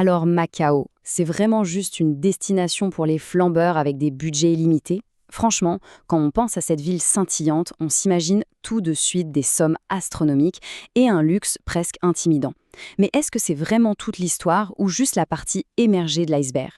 Alors Macao, c'est vraiment juste une destination pour les flambeurs avec des budgets illimités? Franchement, quand on pense à cette ville scintillante, on s'imagine tout de suite des sommes astronomiques et un luxe presque intimidant. Mais est-ce que c'est vraiment toute l'histoire ou juste la partie émergée de l'iceberg?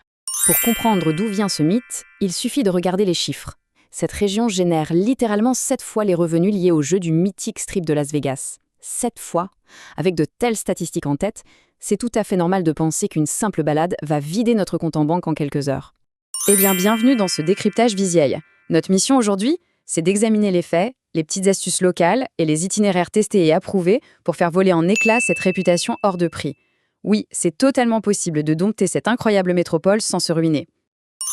Pour comprendre d'où vient ce mythe, il suffit de regarder les chiffres. Cette région génère littéralement 7 fois les revenus liés au jeu du mythique strip de Las Vegas. 7 fois. Avec de telles statistiques en tête, c'est tout à fait normal de penser qu'une simple balade va vider notre compte en banque en quelques heures. Eh bien, bienvenue dans ce décryptage visuel. Notre mission aujourd'hui, c'est d'examiner les faits, les petites astuces locales et les itinéraires testés et approuvés pour faire voler en éclats cette réputation hors de prix. Oui, c'est totalement possible de dompter cette incroyable métropole sans se ruiner.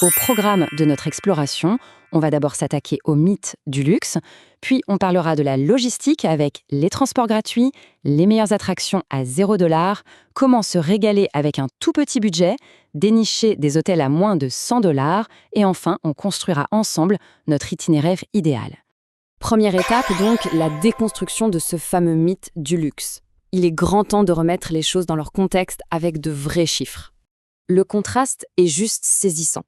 Au programme de notre exploration, on va d'abord s'attaquer au mythe du luxe, puis on parlera de la logistique avec les transports gratuits, les meilleures attractions à 0 $, comment se régaler avec un tout petit budget, dénicher des hôtels à moins de 100 $, et enfin, on construira ensemble notre itinéraire idéal. Première étape donc, la déconstruction de ce fameux mythe du luxe. Il est grand temps de remettre les choses dans leur contexte avec de vrais chiffres. Le contraste est juste saisissant.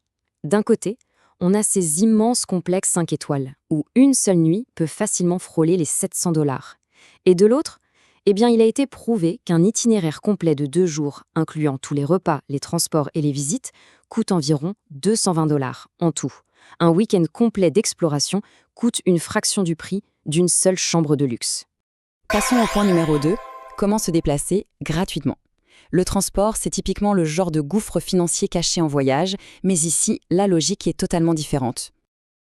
D'un côté, on a ces immenses complexes 5 étoiles, où une seule nuit peut facilement frôler les 700 $. Et de l'autre, eh bien, il a été prouvé qu'un itinéraire complet de 2 jours, incluant tous les repas, les transports et les visites, coûte environ 220 $ en tout. Un week-end complet d'exploration coûte une fraction du prix d'une seule chambre de luxe. Passons au point numéro 2, comment se déplacer gratuitement. Le transport, c'est typiquement le genre de gouffre financier caché en voyage, mais ici, la logique est totalement différente.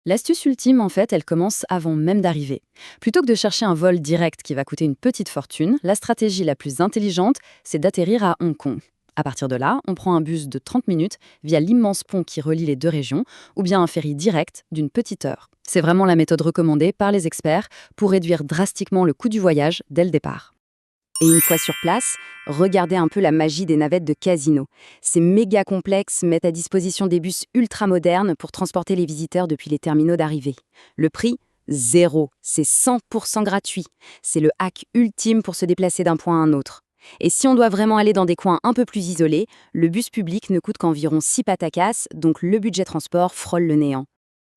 L'astuce ultime, en fait, elle commence avant même d'arriver. Plutôt que de chercher un vol direct qui va coûter une petite fortune, la stratégie la plus intelligente, c'est d'atterrir à Hong Kong. À partir de là, on prend un bus de 30 minutes via l'immense pont qui relie les deux régions, ou bien un ferry direct d'une petite heure. C'est vraiment la méthode recommandée par les experts pour réduire drastiquement le coût du voyage dès le départ. Et une fois sur place, regardez un peu la magie des navettes de casino. Ces méga complexes mettent à disposition des bus ultra modernes pour transporter les visiteurs depuis les terminaux d'arrivée. Le prix, 0. C'est 100% gratuit. C'est le hack ultime pour se déplacer d'un point à un autre. Et si on doit vraiment aller dans des coins un peu plus isolés, le bus public ne coûte qu'environ 6 patacas, donc le budget transport frôle le néant.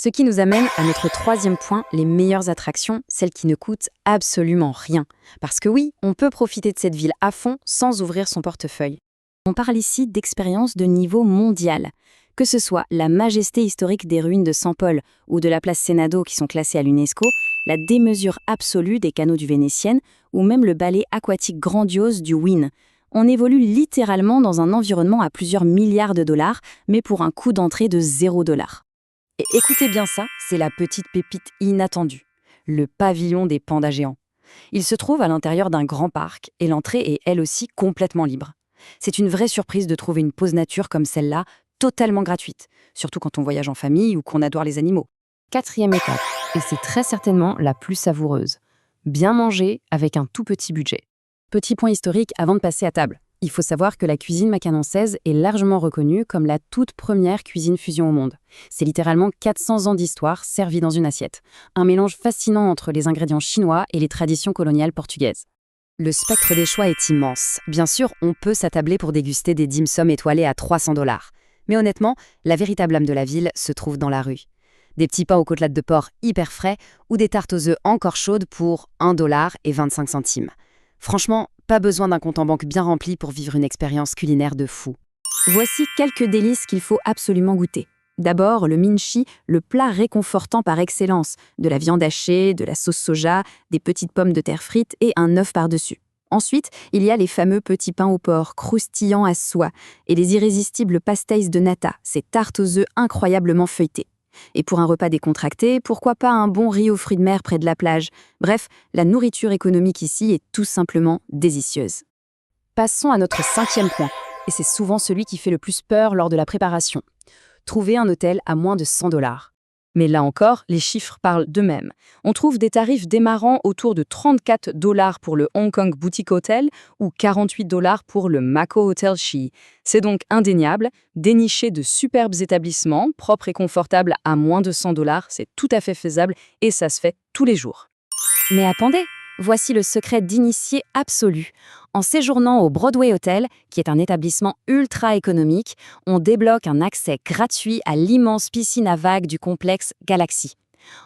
Ce qui nous amène à notre troisième point, les meilleures attractions, celles qui ne coûtent absolument rien. Parce que oui, on peut profiter de cette ville à fond sans ouvrir son portefeuille. On parle ici d'expériences de niveau mondial. Que ce soit la majesté historique des ruines de San Paul ou de la place Senado qui sont classées à l'UNESCO, la démesure absolue des canaux du Vénitienne ou même le ballet aquatique grandiose du Wynn. On évolue littéralement dans un environnement à plusieurs milliards de dollars, mais pour un coût d'entrée de 0 $. Et écoutez bien ça, c'est la petite pépite inattendue, le pavillon des pandas géants. Il se trouve à l'intérieur d'un grand parc et l'entrée est elle aussi complètement libre. C'est une vraie surprise de trouver une pause nature comme celle-là, totalement gratuite, surtout quand on voyage en famille ou qu'on adore les animaux. Quatrième étape, et c'est très certainement la plus savoureuse. Bien manger avec un tout petit budget. Petit point historique avant de passer à table. Il faut savoir que la cuisine macanançaise est largement reconnue comme la toute première cuisine fusion au monde. C'est littéralement 400 ans d'histoire servie dans une assiette. Un mélange fascinant entre les ingrédients chinois et les traditions coloniales portugaises. Le spectre des choix est immense. Bien sûr, on peut s'attabler pour déguster des dim sum étoilés à 300 $. Mais honnêtement, la véritable âme de la ville se trouve dans la rue. Des petits pains aux côtelettes de porc hyper frais ou des tartes aux œufs encore chaudes pour 1,25 $. Franchement, pas besoin d'un compte en banque bien rempli pour vivre une expérience culinaire de fou. Voici quelques délices qu'il faut absolument goûter. D'abord, le minchi, le plat réconfortant par excellence. De la viande hachée, de la sauce soja, des petites pommes de terre frites et un œuf par-dessus. Ensuite, il y a les fameux petits pains au porc, croustillants à soie, et les irrésistibles pastéis de nata, ces tartes aux œufs incroyablement feuilletées. Et pour un repas décontracté, pourquoi pas un bon riz aux fruits de mer près de la plage? Bref, la nourriture économique ici est tout simplement délicieuse. Passons à notre cinquième point, et c'est souvent celui qui fait le plus peur lors de la préparation. Trouver un hôtel à moins de 100 $. Mais là encore, les chiffres parlent d'eux-mêmes. On trouve des tarifs démarrant autour de 34 $ pour le Hong Kong Boutique Hotel ou 48 $ pour le Mako Hotel Shi. C'est donc indéniable, dénicher de superbes établissements, propres et confortables à moins de 100 $, c'est tout à fait faisable et ça se fait tous les jours. Mais attendez, voici le secret d'initié absolu. En séjournant au Broadway Hotel, qui est un établissement ultra économique, on débloque un accès gratuit à l'immense piscine à vagues du complexe Galaxy.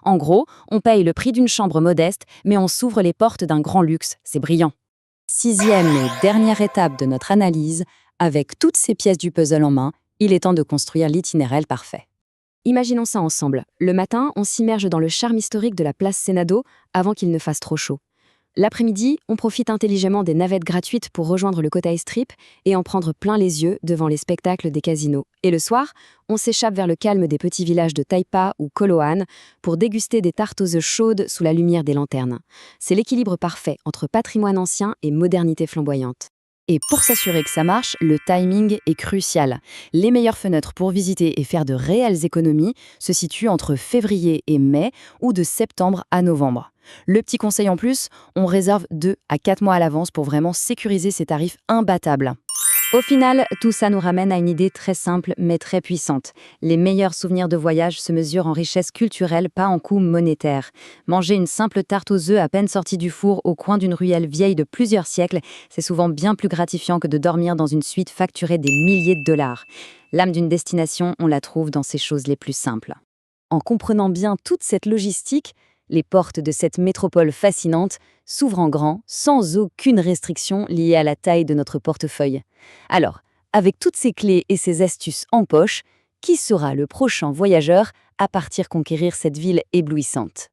En gros, on paye le prix d'une chambre modeste, mais on s'ouvre les portes d'un grand luxe. C'est brillant. Sixième et dernière étape de notre analyse, avec toutes ces pièces du puzzle en main, il est temps de construire l'itinéraire parfait. Imaginons ça ensemble. Le matin, on s'immerge dans le charme historique de la place Senado avant qu'il ne fasse trop chaud. L'après-midi, on profite intelligemment des navettes gratuites pour rejoindre le Kota Strip et en prendre plein les yeux devant les spectacles des casinos. Et le soir, on s'échappe vers le calme des petits villages de Taipa ou Koloan pour déguster des tartes aux œufs chaudes sous la lumière des lanternes. C'est l'équilibre parfait entre patrimoine ancien et modernité flamboyante. Et pour s'assurer que ça marche, le timing est crucial. Les meilleures fenêtres pour visiter et faire de réelles économies se situent entre février et mai ou de septembre à novembre. Le petit conseil en plus, on réserve 2 à 4 mois à l'avance pour vraiment sécuriser ces tarifs imbattables. Au final, tout ça nous ramène à une idée très simple mais très puissante. Les meilleurs souvenirs de voyage se mesurent en richesse culturelle, pas en coût monétaire. Manger une simple tarte aux œufs à peine sortie du four au coin d'une ruelle vieille de plusieurs siècles, c'est souvent bien plus gratifiant que de dormir dans une suite facturée des milliers de dollars. L'âme d'une destination, on la trouve dans ces choses les plus simples. En comprenant bien toute cette logistique, les portes de cette métropole fascinante s'ouvrent en grand, sans aucune restriction liée à la taille de notre portefeuille. Alors, avec toutes ces clés et ces astuces en poche, qui sera le prochain voyageur à partir conquérir cette ville éblouissante ?